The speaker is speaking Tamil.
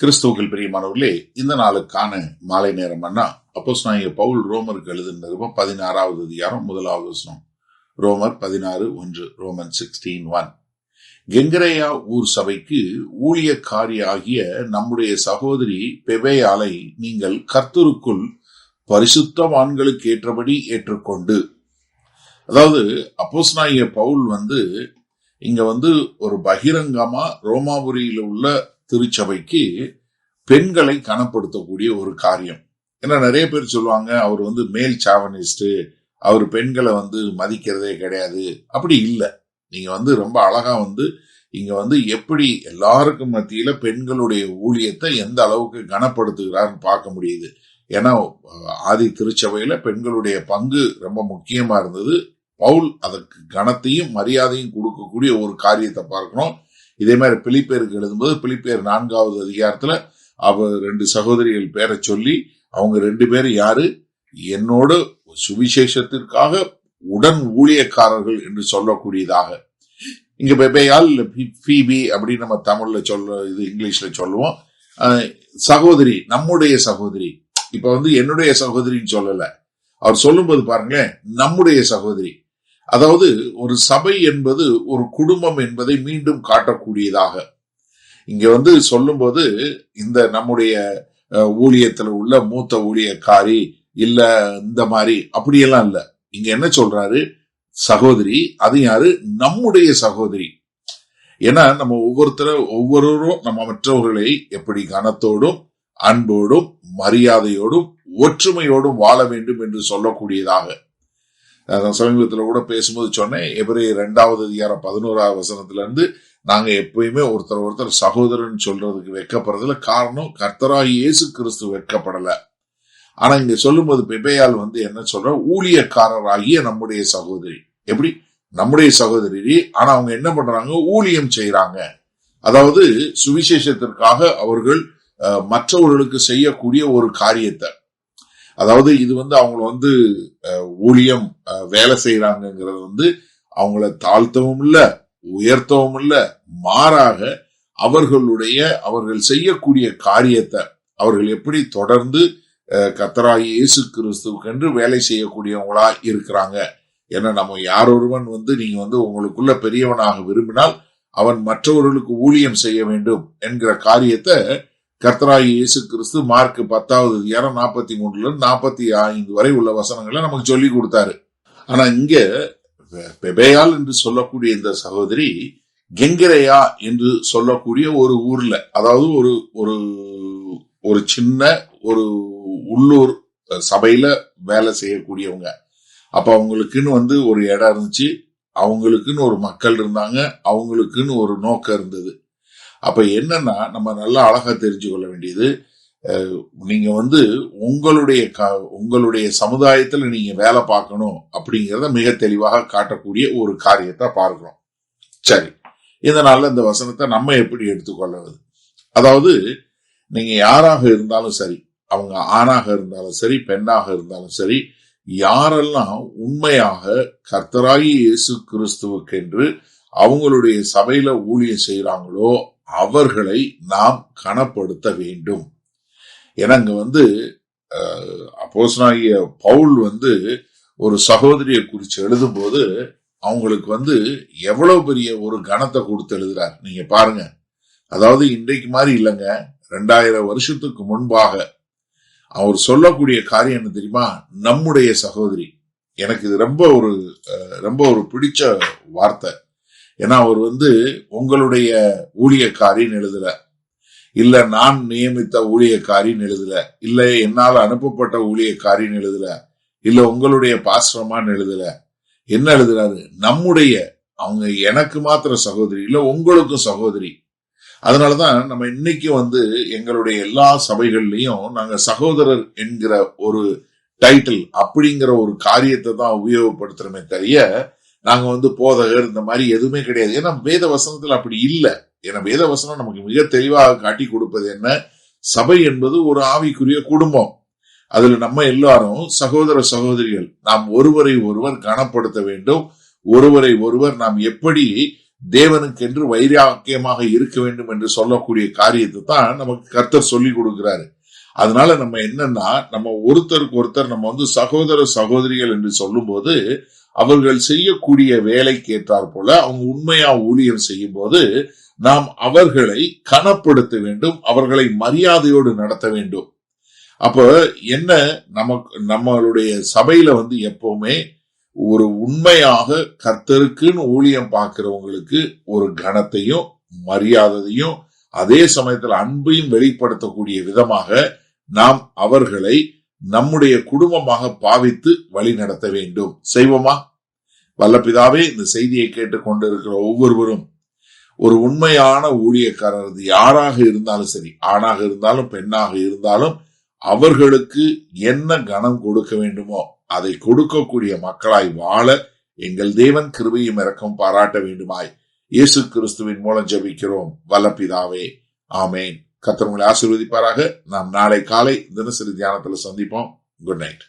கிறிஸ்துவுக்குள் பிரியமானவர்களே, இந்த நாளுக்கான மாலை நேரம் அண்ணா அப்போஸ்தலனாகிய பவுல் ரோமருக்கு எழுதின நிருபம் 16வது அதிகாரம் 1வது வசனம். ரோமர் 16:1. ரோமன் 16:1. கெங்கரேயா ஊர் சபைக்கு ஊழியக்காரியாகிய நம்முடைய சகோதரி பெபேயாளை நீங்கள் கர்த்தருக்குள் பரிசுத்தவான்களுக்கு ஏற்றபடி ஏற்றுக்கொண்டு. அதாவது அப்போஸ்தலனாகிய பவுல் இங்க ஒரு பகிரங்கமா ரோமாபுரியில உள்ள திருச்சபைக்கு பெண்களை கனப்படுத்தக்கூடிய ஒரு காரியம். ஏன்னா நிறைய பேர் சொல்லுவாங்க, அவர் மேல் சாவனிஸ்ட், அவர் பெண்களை மதிக்கிறதே கிடையாது. அப்படி இல்லை. நீங்க ரொம்ப அழகா இங்க எப்படி எல்லாருக்கும் மத்தியில பெண்களுடைய ஊழியத்தை எந்த அளவுக்கு கனப்படுத்துகிறார்னு பார்க்க முடியுது. ஏன்னா ஆதி திருச்சபையில பெண்களுடைய பங்கு ரொம்ப முக்கியமா இருந்தது. பவுல் அதற்கு கனத்தையும் மரியாதையும் கொடுக்கக்கூடிய ஒரு காரியத்தை பார்க்கணும். இதே மாதிரி பிலிப்பியருக்கு எழுதும்போது பிலிப்பியர் 4வது அதிகாரத்துல அவர் 2 சகோதரிகள் பேரை சொல்லி, அவங்க 2 பேரும் யாரு? என்னோடு சுவிசேஷத்திற்காக உடன் ஊழியக்காரர்கள் என்று சொல்லக்கூடியதாக. இங்க பெபேயால் பீபி அப்படின்னு நம்ம தமிழ்ல இது இங்கிலீஷ்ல சொல்லுவோம். சகோதரி, நம்முடைய சகோதரி. இப்ப என்னுடைய சகோதரின்னு சொல்லல, அவர் சொல்லும்போது பாருங்களேன், நம்முடைய சகோதரி. அதாவது ஒரு சபை என்பது ஒரு குடும்பம் என்பதை மீண்டும் காட்டக்கூடியதாக. இங்க சொல்லும்போது இந்த நம்முடைய ஊழியத்துல உள்ள மூத்த ஊழியக்காரி இல்ல இந்த மாதிரி அப்படியெல்லாம் இல்ல. இங்க என்ன சொல்றாரு? சகோதரி. அது யாரு? நம்முடைய சகோதரி. ஏன்னா நம்ம ஒவ்வொருவரும் நம்ம மற்றவர்களை எப்படி கனத்தோடும் அன்போடும் மரியாதையோடும் ஒற்றுமையோடும் வாழ வேண்டும் என்று சொல்லக்கூடியதாக. சமீபத்தில் கூட பேசும்போது சொன்னேன், எபிரேயர் 2வது அதிகாரம் 11வது வசனத்துல இருந்து நாங்க எப்பயுமே ஒருத்தர் சகோதரன் சொல்றதுக்கு வெட்கப்படுறதுல காரணம் கர்த்தராகிய இயேசு கிறிஸ்து வெட்கப்படல. ஆனா இங்க சொல்லும்போது பெபேயால் என்ன சொல்ற? ஊழியக்காரராகிய நம்முடைய சகோதரி. எப்படி? நம்முடைய சகோதரி. ஆனா அவங்க என்ன பண்றாங்க? ஊழியம் செய்யறாங்க. அதாவது சுவிசேஷத்திற்காக அவர்கள் மற்றவர்களுக்கு செய்யக்கூடிய ஒரு காரியத்தை, அதாவது இது அவங்கள ஊழியம் வேலை செய்யறாங்கிறது அவங்கள தாழ்த்தவும் இல்ல உயர்த்தவும் இல்ல, மாறாக அவர்கள் செய்யக்கூடிய காரியத்தை அவர்கள் எப்படி தொடர்ந்து கர்த்தராகிய இயேசு கிறிஸ்துவுக்கென்று வேலை செய்யக்கூடியவங்களா இருக்கிறாங்க. ஏன்னா நம்ம யாரொருவன் நீங்க உங்களுக்குள்ள பெரியவனாக விரும்பினால் அவன் மற்றவர்களுக்கு ஊழியம் செய்ய வேண்டும் என்கிற காரியத்தை கர்த்தராகிய இயேசு கிறிஸ்து மார்க் 10வது அதிகாரம் 43 45 வரை உள்ள வசனங்களை நமக்கு சொல்லி கொடுத்தாரு. ஆனா இங்க பெபேயால் என்று சொல்லக்கூடிய இந்த சகோதரி கெங்கரேயா என்று சொல்லக்கூடிய ஒரு ஊர்ல, அதாவது ஒரு சின்ன ஒரு உள்ளூர் சபையில வேலை செய்யக்கூடியவங்க. அப்ப அவங்களுக்குன்னு ஒரு இடம் இருந்துச்சு, அவங்களுக்குன்னு ஒரு மக்கள் இருந்தாங்க, அவங்களுக்குன்னு ஒரு நோக்கம் இருந்தது. அப்ப என்னன்னா நம்ம நல்லா அழகா தெரிஞ்சு கொள்ள வேண்டியது, நீங்க உங்களுடைய சமுதாயத்துல நீங்க வேலை பார்க்கணும் அப்படிங்கறத மிக தெளிவாக காட்டக்கூடிய ஒரு காரியத்தை பார்க்கிறோம். சரி, இதனால இந்த வசனத்தை நம்ம எப்படி எடுத்துக்கொள்வது? அதாவது நீங்க யாராக இருந்தாலும் சரி, அவங்க ஆணாக இருந்தாலும் சரி பெண்ணாக இருந்தாலும் சரி, யாரெல்லாம் உண்மையாக கர்த்தராகிய இயேசு கிறிஸ்துவுக்கென்று அவங்களுடைய சபையில ஊழியம் செய்யறாங்களோ அவர்களை நாம் கனப்படுத்த வேண்டும். ஏன்னா இங்க அப்போஸ்தலனாகிய பவுல் ஒரு சகோதரியை குறிச்சு எழுதும் போது அவங்களுக்கு எவ்வளவு பெரிய ஒரு கனத்தை கொடுத்து எழுதுறார் நீங்க பாருங்க. அதாவது இன்றைக்கு மாதிரி இல்லைங்க, 2000 வருஷத்துக்கு முன்பாக அவர் சொல்லக்கூடிய காரியம் என்ன தெரியுமா? நம்முடைய சகோதரி. எனக்கு இது ரொம்ப ஒரு பிடிச்ச வார்த்தை. ஏன்னா அவர் உங்களுடைய ஊழியக்காரின்னு எழுதல, இல்ல நான் நியமித்த ஊழியக்காரின்னு எழுதல, இல்ல என்னால அனுப்பப்பட்ட ஊழியக்காரின்னு எழுதல, இல்ல உங்களுடைய பாஸ்டர்மான்னு எழுதல. என்ன எழுதுறாரு? நம்முடைய, அவங்க எனக்கு மாத்திர சகோதரி இல்ல, உங்களுக்கும் சகோதரி. அதனாலதான் நம்ம இன்னைக்கு எங்களுடைய எல்லா சபைகள்லயும் நாங்க சகோதரர் என்கிற ஒரு டைட்டில் அப்படிங்கிற ஒரு காரியத்தை தான் உபயோகப்படுத்துறோமே தவிர நாங்க போதகர் இந்த மாதிரி எதுவுமே கிடையாது. ஏன்னா வேத வசனத்துல அப்படி இல்லை. ஏன்னா வேத வசனம் நமக்கு மிக தெளிவாக காட்டி கொடுப்பது என்ன? சபை என்பது ஒரு ஆவிக்குரிய குடும்பம். அதுல நம்ம எல்லாரும் சகோதர சகோதரிகள். நாம் ஒருவரை ஒருவர் கனப்படுத்த வேண்டும். ஒருவரை ஒருவர் நாம் எப்படி தேவனுக்கென்று வைராக்கியமாக இருக்க வேண்டும் என்று சொல்லக்கூடிய காரியத்தை தான் நமக்கு கர்த்தர் சொல்லி கொடுக்கிறாரு. அதனால நம்ம என்னன்னா, நம்ம ஒருத்தருக்கு ஒருத்தர் நம்ம சகோதர சகோதரிகள் என்று சொல்லும் போது அவர்கள் செய்யக்கூடிய வேலைக்கு ஏற்றார் போல அவங்க உண்மையா ஊழியம் செய்யும் போது நாம் அவர்களை கனப்படுத்த வேண்டும், அவர்களை மரியாதையோடு நடத்த வேண்டும். அப்ப என்ன, நம்மளுடைய சபையில எப்பவுமே ஒரு உண்மையாக கர்த்தருக்குன்னு ஊழியம் பார்க்கிறவங்களுக்கு ஒரு கனத்தையும் மரியாதையும் அதே சமயத்தில் அன்பையும் வெளிப்படுத்தக்கூடிய விதமாக நாம் அவர்களை நம்முடைய குடும்பமாக பாவித்து வழி நடத்த வேண்டும். செய்வோமா? வல்ல பிதாவே, இந்த செய்தியை கேட்டுக்கொண்டிருக்கிற ஒவ்வொருவரும் ஒரு உண்மையான ஊழியக்காரர் யாராக இருந்தாலும் சரி, ஆணாக இருந்தாலும் பெண்ணாக இருந்தாலும் அவர்களுக்கு என்ன கனம் கொடுக்க வேண்டுமோ அதை கொடுக்கக்கூடிய மக்களாய் வாழ எங்கள் தேவன் கிருபையும் இரக்கம் பாராட்ட வேண்டுமாய் இயேசு கிறிஸ்துவின் மூலம் ஜெபிக்கிறோம் வல்ல பிதாவே, ஆமேன். கர்த்தர் உங்களை ஆசீர்வதிப்பாராக. நாம் நாளை காலை தினசரி தியானத்தில் சந்திப்போம். Good night.